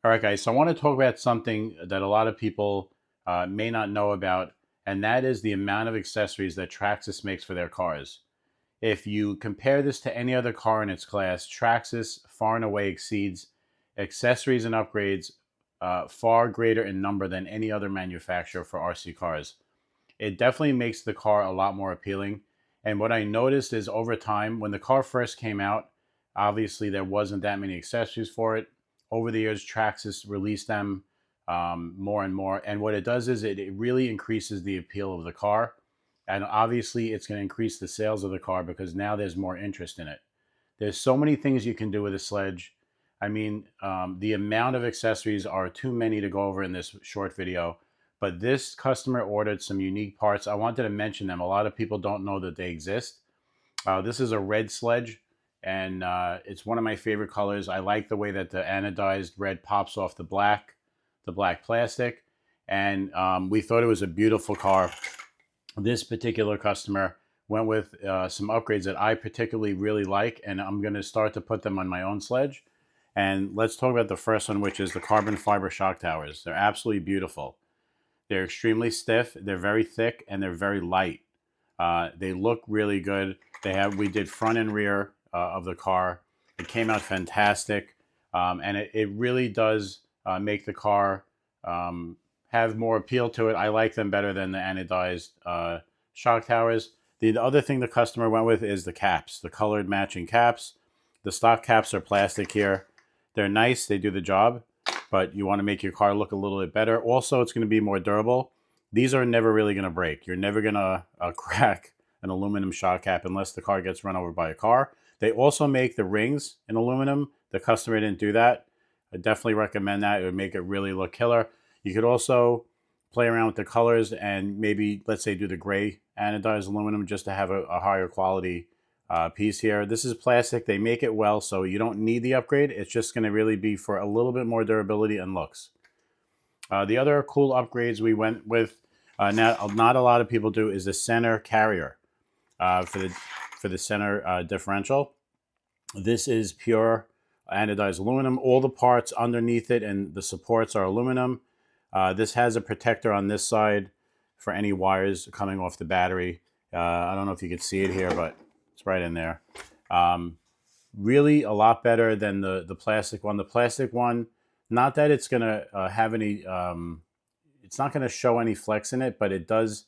All right, guys. So I want to talk about something that a lot of people may not know about, and that is the amount of accessories that Traxxas makes for their cars. If you compare this to any other car in its class, Traxxas far and away exceeds accessories and upgrades far greater in number than any other manufacturer for RC cars. It definitely makes the car a lot more appealing. And what I noticed is over time, when the car first came out, obviously there wasn't that many accessories for it. Over the years, Traxxas released them more and more. And what it does is it really increases the appeal of the car. And obviously, it's going to increase the sales of the car because now there's more interest in it. There's so many things you can do with a Sledge. I mean, the amount of accessories are too many to go over in this short video. But this customer ordered some unique parts. I wanted to mention them. A lot of people don't know that they exist. This is a red Sledge, and it's one of my favorite colors. I like the way that the anodized red pops off the black plastic, and we thought it was a beautiful car. This particular customer went with some upgrades that I particularly really like, and I'm going to start to put them on my own Sledge. And let's talk about the first one, which is the carbon fiber shock towers. They're absolutely beautiful. They're extremely stiff, they're very thick, and they're very light. They look really good. We did front and rear of the car. It came out fantastic, and it really does make the car have more appeal to it. I like them better than the anodized shock towers. The other thing the customer went with is the caps, the colored matching caps. The stock caps are plastic here. They're nice, they do the job, but you want to make your car look a little bit better. Also, it's going to be more durable. These are never really going to break. You're never going to crack an aluminum shock cap unless the car gets run over by a car. They also make the rings in aluminum. The customer didn't do that. I definitely recommend that. It would make it really look killer. You could also play around with the colors and maybe, let's say, do the gray anodized aluminum just to have a higher quality piece here. This is plastic. They make it well, so you don't need the upgrade. It's just going to really be for a little bit more durability and looks. The other cool upgrades we went with, not a lot of people do, is the center carrier for the center differential. This is pure anodized aluminum. All the parts underneath it and the supports are aluminum. This has a protector on this side for any wires coming off the battery. I don't know if you can see it here, but it's right in there. Really a lot better than the plastic one. The plastic one, not that it's going to have any, it's not going to show any flex in it, but it does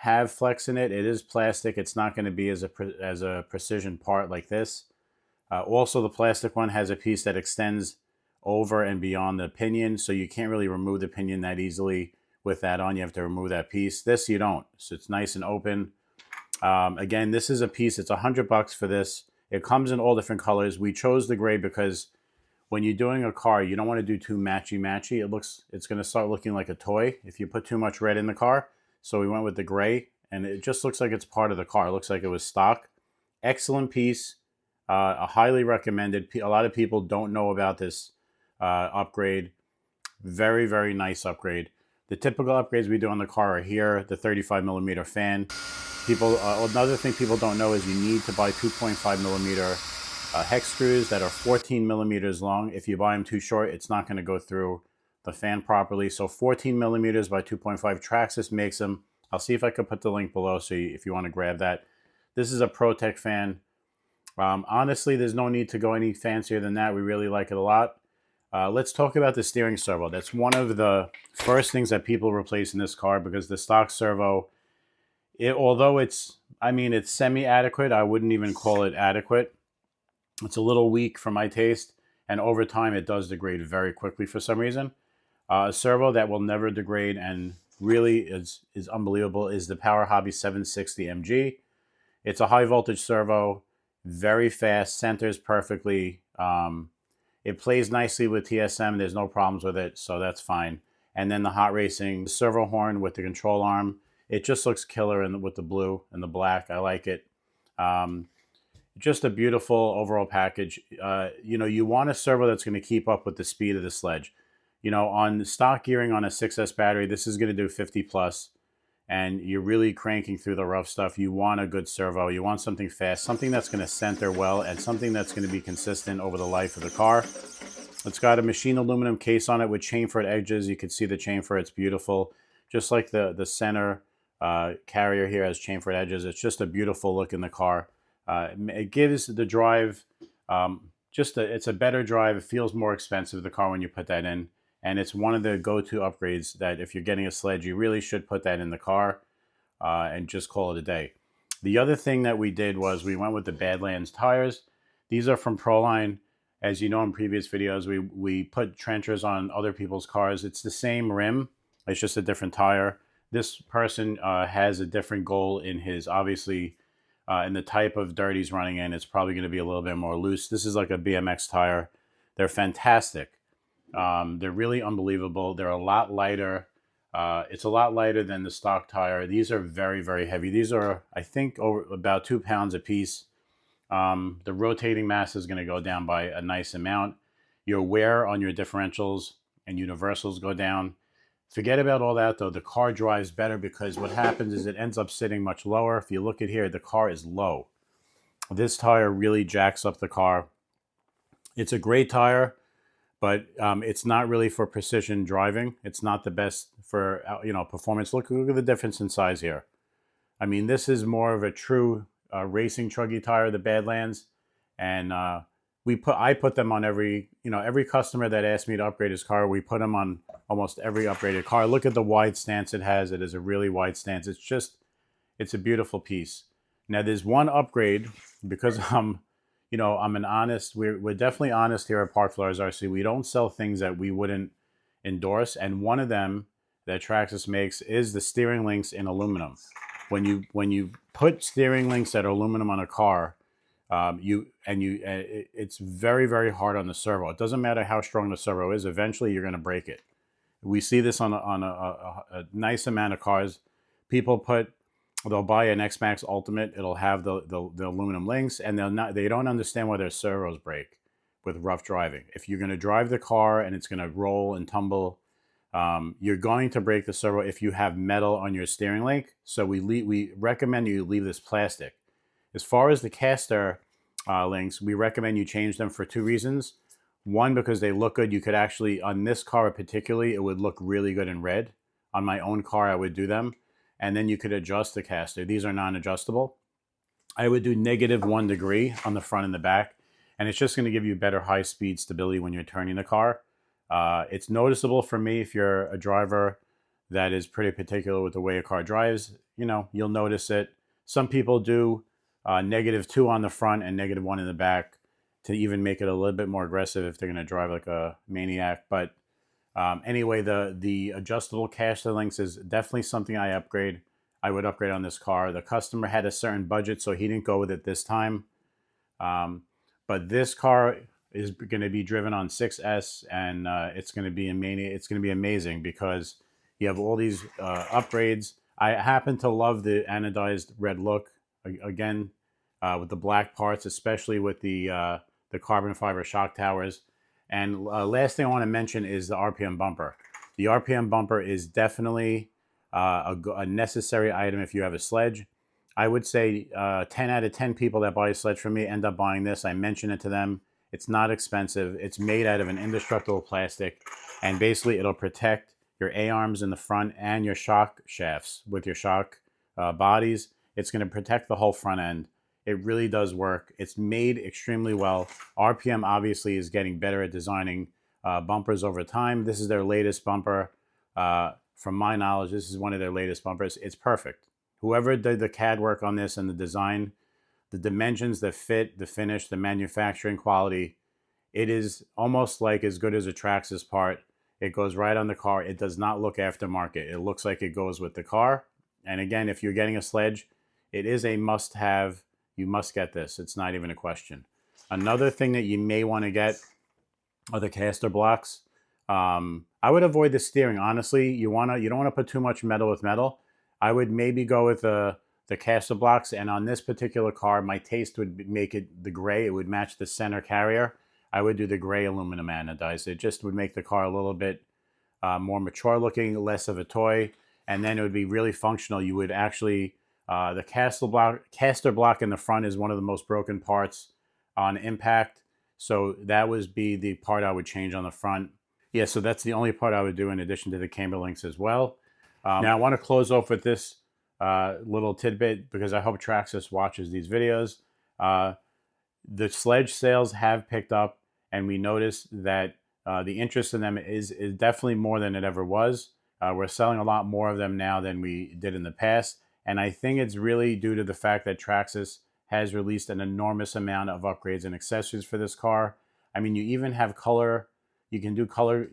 have flex in it. It is plastic. It's not going to be as a precision part like this. Also, the plastic one has a piece that extends over and beyond the pinion, so you can't really remove the pinion that easily with that on. You have to remove that piece. This you don't, so it's nice and open. Again, this is a piece. It's $100 for this. It comes in all different colors. We chose the gray because when you're doing a car, you don't want to do too matchy-matchy. It's going to start looking like a toy if you put too much red in the car. So we went with the gray, and it just looks like it's part of the car. It looks like it was stock. Excellent piece. Highly recommended. A lot of people don't know about this upgrade. Very, very nice upgrade. The typical upgrades we do on the car are here. The 35 millimeter fan. Another thing people don't know is you need to buy 2.5 millimeter hex screws that are 14 millimeters long. If you buy them too short, it's not going to go through the fan properly. So 14 millimeters by 2.5, Traxxas makes them. I'll see if I could put the link below so if you want to grab that. This is a ProTech fan. Honestly, there's no need to go any fancier than that. We really like it a lot. Let's talk about the steering servo. That's one of the first things that people replace in this car because the stock servo, although it's semi-adequate, I wouldn't even call it adequate. It's a little weak for my taste, and over time it does degrade very quickly for some reason. A servo that will never degrade and really is unbelievable is the Power Hobby 760 MG. It's a high voltage servo, very fast, centers perfectly. It plays nicely with TSM. There's no problems with it, so that's fine. And then the hot racing servo horn with the control arm. It just looks killer with the blue and the black. I like it. Just a beautiful overall package. You want a servo that's going to keep up with the speed of the Sledge. On stock gearing on a 6S battery, this is going to do 50 plus, and you're really cranking through the rough stuff. You want a good servo. You want something fast, something that's going to center well, and something that's going to be consistent over the life of the car. It's got a machined aluminum case on it with chamfered edges. You can see the chamfer. It's beautiful. Just like the center carrier here has chamfered edges. It's just a beautiful look in the car. It gives the drive it's a better drive. It feels more expensive, the car, when you put that in. And it's one of the go-to upgrades that if you're getting a Sledge, you really should put that in the car and just call it a day. The other thing that we did was we went with the Badlands tires. These are from Proline. As you know, in previous videos, we put trenchers on other people's cars. It's the same rim. It's just a different tire. This person has a different goal in his, obviously, in the type of dirt he's running in. It's probably going to be a little bit more loose. This is like a BMX tire. They're fantastic. They're really unbelievable. They're a lot lighter. It's a lot lighter than the stock tire. These are very, very heavy. These are, I think, over about 2 pounds a piece. The rotating mass is going to go down by a nice amount. Your wear on your differentials and universals go down. Forget about all that, though. The car drives better because what happens is it ends up sitting much lower. If you look at here, the car is low. This tire really jacks up the car. It's a great tire, but it's not really for precision driving. It's not the best for performance. Look at the difference in size here. I mean, this is more of a true racing truggy tire, the Badlands, and I put them on every customer that asked me to upgrade his car. We put them on almost every upgraded car. Look at the wide stance it has. It is a really wide stance. It's a beautiful piece. Now there's one upgrade because I'm an honest. We're definitely honest here at Park Flores RC. We don't sell things that we wouldn't endorse, and one of them that Traxxas makes is the steering links in aluminum. When you put steering links that are aluminum on a car, it's very, very hard on the servo. It doesn't matter how strong the servo is. Eventually, you're going to break it. We see this on a nice amount of cars. They'll buy an X-Max Ultimate. It'll have the aluminum links, and they don't understand why their servos break with rough driving. If you're going to drive the car and it's going to roll and tumble, you're going to break the servo if you have metal on your steering link. So we recommend you leave this plastic. As far as the caster links, we recommend you change them for 2 reasons. One, because they look good. You could actually, on this car particularly, it would look really good in red. On my own car, I would do them. And then you could adjust the caster. These are non-adjustable. I would do -1 degree on the front and the back. And it's just going to give you better high-speed stability when you're turning the car. It's noticeable for me if you're a driver that is pretty particular with the way a car drives. You'll notice it. Some people do -2 on the front and -1 in the back to even make it a little bit more aggressive if they're going to drive like a maniac. But anyway, the adjustable caster links is definitely something I would upgrade on this car. The customer had a certain budget, so he didn't go with it this time. But this car is going to be driven on 6S, and it's going to be It's going to be amazing because you have all these upgrades. I happen to love the anodized red look again with the black parts, especially with the carbon fiber shock towers. And last thing I want to mention is the RPM bumper. The RPM bumper is definitely a necessary item if you have a Sledge. I would say 10 out of 10 people that buy a Sledge from me end up buying this. I mention it to them. It's not expensive. It's made out of an indestructible plastic, and basically it'll protect your A-arms in the front and your shock shafts with your shock bodies. It's going to protect the whole front end. It really does work. It's made extremely well. RPM obviously is getting better at designing bumpers over time. This is their latest bumper. From my knowledge, this is one of their latest bumpers. It's perfect. Whoever did the CAD work on this and the design, the dimensions, the fit, the finish, the manufacturing quality, it is almost like as good as a Traxxas part. It goes right on the car. It does not look aftermarket. It looks like it goes with the car. And again, if you're getting a Sledge, it is a must-have. You must get this. It's not even a question. Another thing that you may want to get are the caster blocks. I would avoid the steering. Honestly, you don't want to put too much metal with metal. I would maybe go with the caster blocks. And on this particular car, my taste would make it the gray. It would match the center carrier. I would do the gray aluminum anodized. It just would make the car a little bit more mature looking, less of a toy, and then it would be really functional. You would actually the caster block in the front is one of the most broken parts on impact. So that would be the part I would change on the front. Yeah, so that's the only part I would do in addition to the camber links as well. Now I want to close off with this little tidbit because I hope Traxxas watches these videos. The Sledge sales have picked up, and we noticed that the interest in them is definitely more than it ever was. We're selling a lot more of them now than we did in the past, and I think it's really due to the fact that Traxxas has released an enormous amount of upgrades and accessories for this car. I mean, you even have color. You can do color,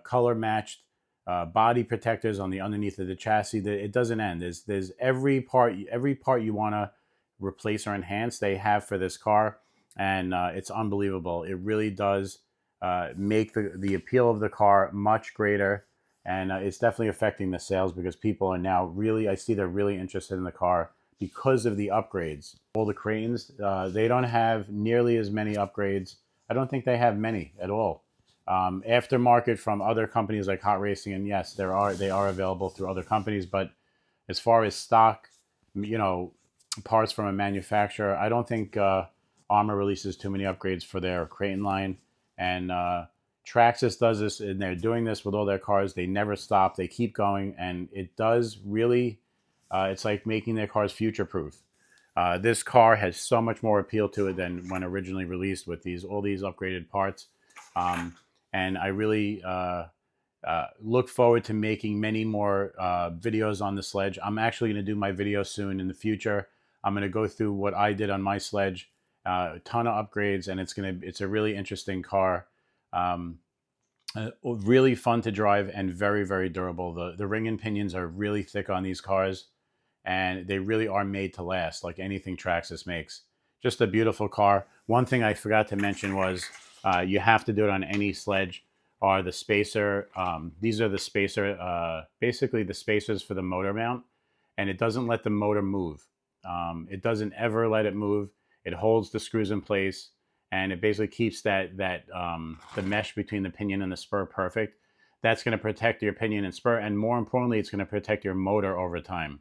color matched body protectors on the underneath of the chassis. It doesn't end. There's every part you want to replace or enhance they have for this car, and it's unbelievable. It really does make the appeal of the car much greater, and it's definitely affecting the sales because people are now really, I see they're really interested in the car because of the upgrades. All the Craytons, they don't have nearly as many upgrades. I don't think they have many at all. Aftermarket from other companies like Hot Racing, and yes, they are available through other companies, but as far as stock, parts from a manufacturer, I don't think Armor releases too many upgrades for their Crayton line, and Traxxas does this, and they're doing this with all their cars. They never stop. They keep going, and it does really, it's like making their cars future-proof. This car has so much more appeal to it than when originally released with all these upgraded parts. And I really look forward to making many more videos on the Sledge. I'm actually going to do my video soon in the future. I'm going to go through what I did on my Sledge, a ton of upgrades, and it's a really interesting car. Really fun to drive and very, very durable. The ring and pinions are really thick on these cars, and they really are made to last, like anything Traxxas makes. Just a beautiful car. One thing I forgot to mention was you have to do it on any Sledge, are the spacer. These are the spacer, basically the spacers for the motor mount, and it doesn't let the motor move. It doesn't ever let it move. It holds the screws in place, and it basically keeps the mesh between the pinion and the spur perfect. That's going to protect your pinion and spur, and more importantly, it's going to protect your motor over time.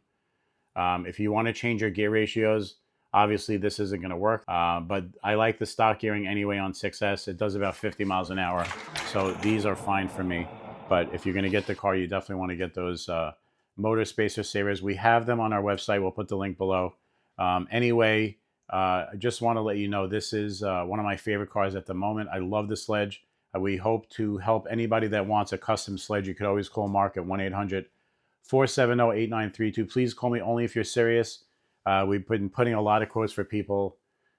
If you want to change your gear ratios, obviously this isn't going to work, but I like the stock gearing anyway on 6S. It does about 50 miles an hour, so these are fine for me. But if you're going to get the car, you definitely want to get those motor spacer savers. We have them on our website. We'll put the link below. Anyway, I just want to let you know this is one of my favorite cars at the moment. I love the Sledge. We hope to help anybody that wants a custom Sledge. You could always call Mark at 1-800-470-8932. Please call me only if you're serious. We've been putting a lot of quotes for people,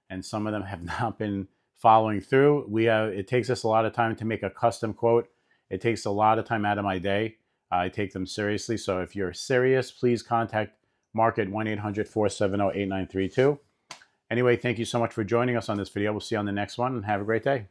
and some of them have not been following through. It takes us a lot of time to make a custom quote. It takes a lot of time out of my day. I take them seriously. So if you're serious, please contact Mark at 1-800-470-8932. Anyway, thank you so much for joining us on this video. We'll see you on the next one, and have a great day.